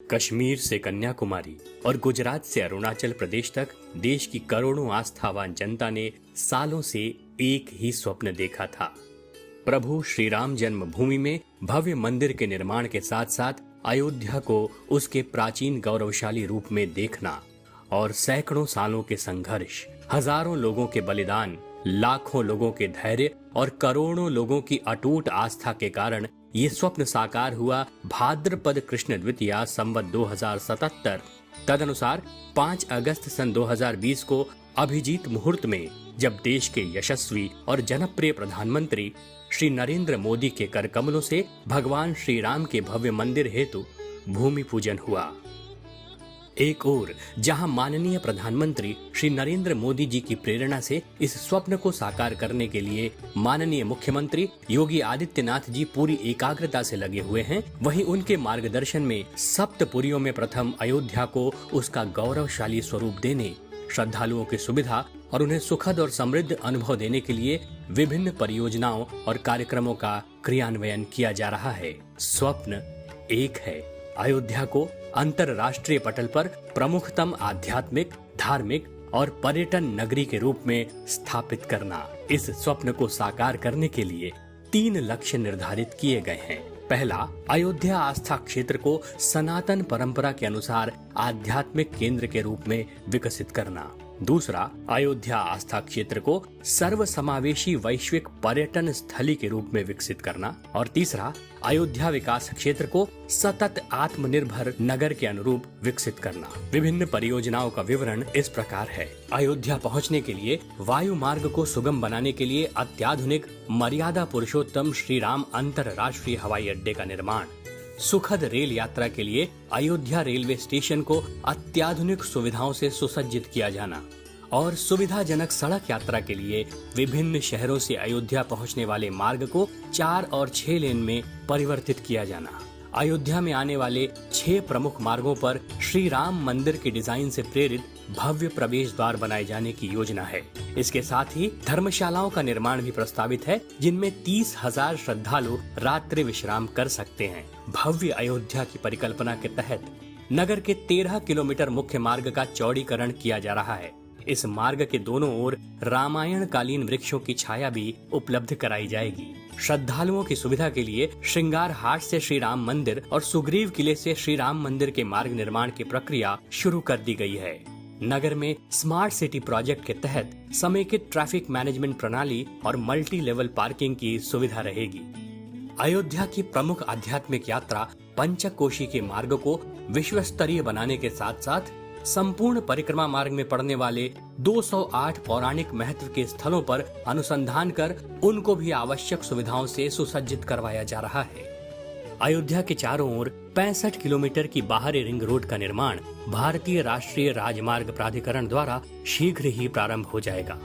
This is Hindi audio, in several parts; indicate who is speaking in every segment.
Speaker 1: कश्मीर से कन्याकुमारी और गुजरात से अरुणाचल प्रदेश तक देश की करोड़ों आस्थावान जनता ने सालों से एक ही स्वप्न देखा था। प्रभु श्री राम जन्मभूमि में भव्य मंदिर के निर्माण के साथ साथ अयोध्या को उसके प्राचीन गौरवशाली रूप में देखना और सैकड़ों सालों के संघर्ष, हजारों लोगों के बलिदान, लाखों लोगों के धैर्य और करोड़ों लोगों की अटूट आस्था के कारण ये स्वप्न साकार हुआ भाद्रपद कृष्ण द्वितीया संवत 2077। तदनुसार 5 अगस्त सन 2020 को अभिजीत मुहूर्त में जब देश के यशस्वी और जनप्रिय प्रधानमंत्री श्री नरेंद्र मोदी के कर कमलों से भगवान श्री राम के भव्य मंदिर हेतु भूमि पूजन हुआ। एक ओर जहां माननीय प्रधानमंत्री श्री नरेंद्र मोदी जी की प्रेरणा से इस स्वप्न को साकार करने के लिए माननीय मुख्यमंत्री योगी आदित्यनाथ जी पूरी एकाग्रता से लगे हुए हैं, वहीं उनके मार्गदर्शन में सप्तपुरियों में प्रथम अयोध्या को उसका गौरवशाली स्वरूप देने, श्रद्धालुओं की सुविधा और उन्हें सुखद और समृद्ध अनुभव देने के लिए विभिन्न परियोजनाओं और कार्यक्रमों का क्रियान्वयन किया जा रहा है। स्वप्न एक है, अयोध्या को अंतरराष्ट्रीय पटल पर प्रमुखतम आध्यात्मिक, धार्मिक और पर्यटन नगरी के रूप में स्थापित करना। इस स्वप्न को साकार करने के लिए 3 लक्ष्य निर्धारित किए गए हैं। पहला, अयोध्या आस्था क्षेत्र को सनातन परंपरा के अनुसार आध्यात्मिक केंद्र के रूप में विकसित करना। दूसरा, अयोध्या आस्था क्षेत्र को सर्वसमावेशी वैश्विक पर्यटन स्थली के रूप में विकसित करना। और तीसरा, अयोध्या विकास क्षेत्र को सतत आत्मनिर्भर नगर के अनुरूप विकसित करना। विभिन्न परियोजनाओं का विवरण इस प्रकार है। अयोध्या पहुंचने के लिए वायु मार्ग को सुगम बनाने के लिए अत्याधुनिक मर्यादा पुरुषोत्तम श्री राम अंतरराष्ट्रीय हवाई अड्डे का निर्माण। सुखद रेल यात्रा के लिए अयोध्या रेलवे स्टेशन को अत्याधुनिक सुविधाओं से सुसज्जित किया जाना और सुविधाजनक सड़क यात्रा के लिए विभिन्न शहरों से अयोध्या पहुंचने वाले मार्ग को 4 और 6 लेन में परिवर्तित किया जाना। अयोध्या में आने वाले 6 प्रमुख मार्गों पर श्री राम मंदिर के डिजाइन से प्रेरित भव्य प्रवेश द्वार बनाए जाने की योजना है। इसके साथ ही धर्मशालाओं का निर्माण भी प्रस्तावित है, जिनमें 30,000 श्रद्धालु रात्रि विश्राम कर सकते हैं। भव्य अयोध्या की परिकल्पना के तहत नगर के 13 किलोमीटर मुख्य मार्ग का चौड़ीकरण किया जा रहा है। इस मार्ग के दोनों ओर रामायण कालीन वृक्षों की छाया भी उपलब्ध कराई जाएगी। श्रद्धालुओं की सुविधा के लिए श्रृंगार हाट से श्री राम मंदिर और सुग्रीव किले से श्री राम मंदिर के मार्ग निर्माण की प्रक्रिया शुरू कर दी गई है। नगर में स्मार्ट सिटी प्रोजेक्ट के तहत समेकित ट्रैफिक मैनेजमेंट प्रणाली और मल्टी लेवल पार्किंग की सुविधा रहेगी। अयोध्या की प्रमुख आध्यात्मिक यात्रा पंचकोशी के मार्ग को विश्व स्तरीय बनाने के साथ साथ संपूर्ण परिक्रमा मार्ग में पड़ने वाले 208 पौराणिक महत्व के स्थलों पर अनुसंधान कर उनको भी आवश्यक सुविधाओं से सुसज्जित करवाया जा रहा है। अयोध्या के चारों ओर 65 किलोमीटर की बाहरी रिंग रोड का निर्माण भारतीय राष्ट्रीय राजमार्ग प्राधिकरण द्वारा शीघ्र ही प्रारंभ हो जाएगा।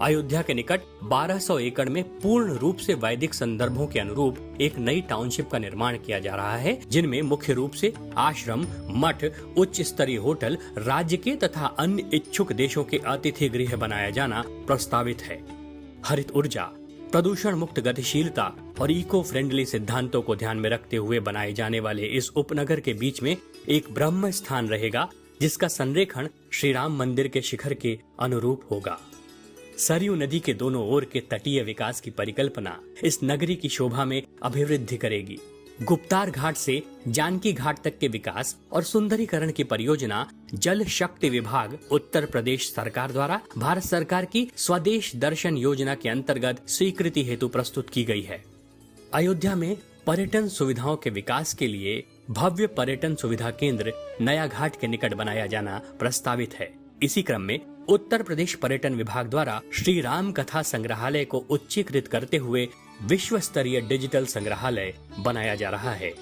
Speaker 1: अयोध्या के निकट 1200 एकड़ में पूर्ण रूप से वैदिक संदर्भों के अनुरूप एक नई टाउनशिप का निर्माण किया जा रहा है, जिनमें मुख्य रूप से आश्रम, मठ, उच्च स्तरीय होटल, राज्य के तथा अन्य इच्छुक देशों के अतिथि गृह बनाया जाना प्रस्तावित है। हरित ऊर्जा, प्रदूषण मुक्त गतिशीलता और इको फ्रेंडली सिद्धांतों को ध्यान में रखते हुए बनाए जाने वाले इस उपनगर के बीच में एक ब्रह्म स्थान रहेगा, जिसका संरेखण श्री राम मंदिर के शिखर के अनुरूप होगा। सरयू नदी के दोनों ओर के तटीय विकास की परिकल्पना इस नगरी की शोभा में अभिवृद्धि करेगी। गुप्तार घाट से जानकी घाट तक के विकास और सुंदरीकरण की परियोजना जल शक्ति विभाग उत्तर प्रदेश सरकार द्वारा भारत सरकार की स्वदेश दर्शन योजना के अंतर्गत स्वीकृति हेतु प्रस्तुत की गई है। अयोध्या में पर्यटन सुविधाओं के विकास के लिए भव्य पर्यटन सुविधा केंद्र नया घाट के निकट बनाया जाना प्रस्तावित है। इसी क्रम में उत्तर प्रदेश पर्यटन विभाग द्वारा श्री राम कथा संग्रहालय को उच्चीकृत करते हुए विश्व स्तरीय डिजिटल संग्रहालय बनाया जा रहा है।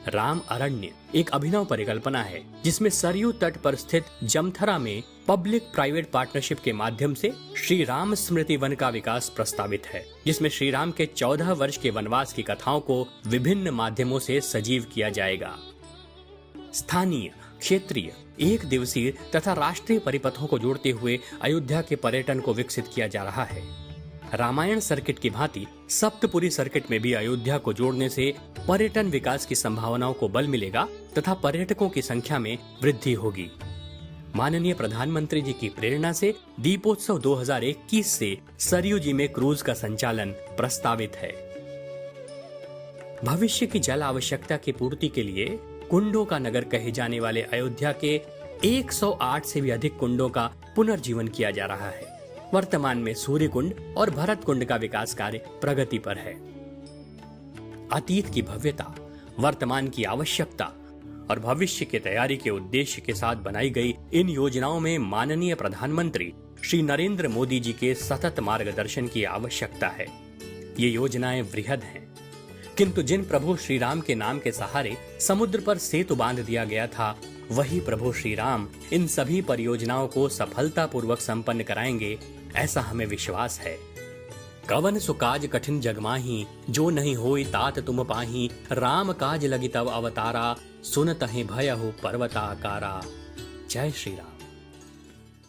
Speaker 1: राम अरण्य एक अभिनव परिकल्पना है, जिसमें सरयू तट पर स्थित जमथरा में पब्लिक प्राइवेट पार्टनरशिप के माध्यम से श्री राम स्मृति वन का विकास प्रस्तावित है, जिसमें श्री राम के 14 वर्ष के वनवास की कथाओं को विभिन्न माध्यमों से सजीव किया जाएगा। स्थानीय, क्षेत्रीय, एक दिवसीय तथा राष्ट्रीय परिपथों को जोड़ते हुए अयोध्या के पर्यटन को विकसित किया जा रहा है। रामायण सर्किट की भांति सप्तपुरी सर्किट में भी अयोध्या को जोड़ने से पर्यटन विकास की संभावनाओं को बल मिलेगा तथा पर्यटकों की संख्या में वृद्धि होगी। माननीय प्रधानमंत्री जी की प्रेरणा से दीपोत्सव 2021 से सरयू जी में क्रूज का संचालन प्रस्तावित है। भविष्य की जल आवश्यकता की पूर्ति के लिए कुंडों का नगर कहे जाने वाले अयोध्या के 108 से भी अधिक कुंडों का पुनर्जीवन किया जा रहा है। वर्तमान में सूर्य कुंड और भरत कुंड का विकास कार्य प्रगति पर है। अतीत की भव्यता, वर्तमान की आवश्यकता और भविष्य की तैयारी के उद्देश्य के साथ बनाई गई इन योजनाओं में माननीय प्रधानमंत्री श्री नरेंद्र मोदी जी के सतत मार्गदर्शन की आवश्यकता है। ये योजनाएं वृहद हैं, किंतु जिन प्रभु श्री राम के नाम के सहारे समुद्र पर सेतु बांध दिया गया था, वही प्रभु श्री राम इन सभी परियोजनाओं को सफलतापूर्वक संपन्न कराएंगे, ऐसा हमें विश्वास है। कवन सुकाज कठिन जग माही, जो नहीं होई तात तुम पाही, राम काज लगी तब अवतारा, सुनत हैं भयहु पर्वताकारा। जय श्री राम।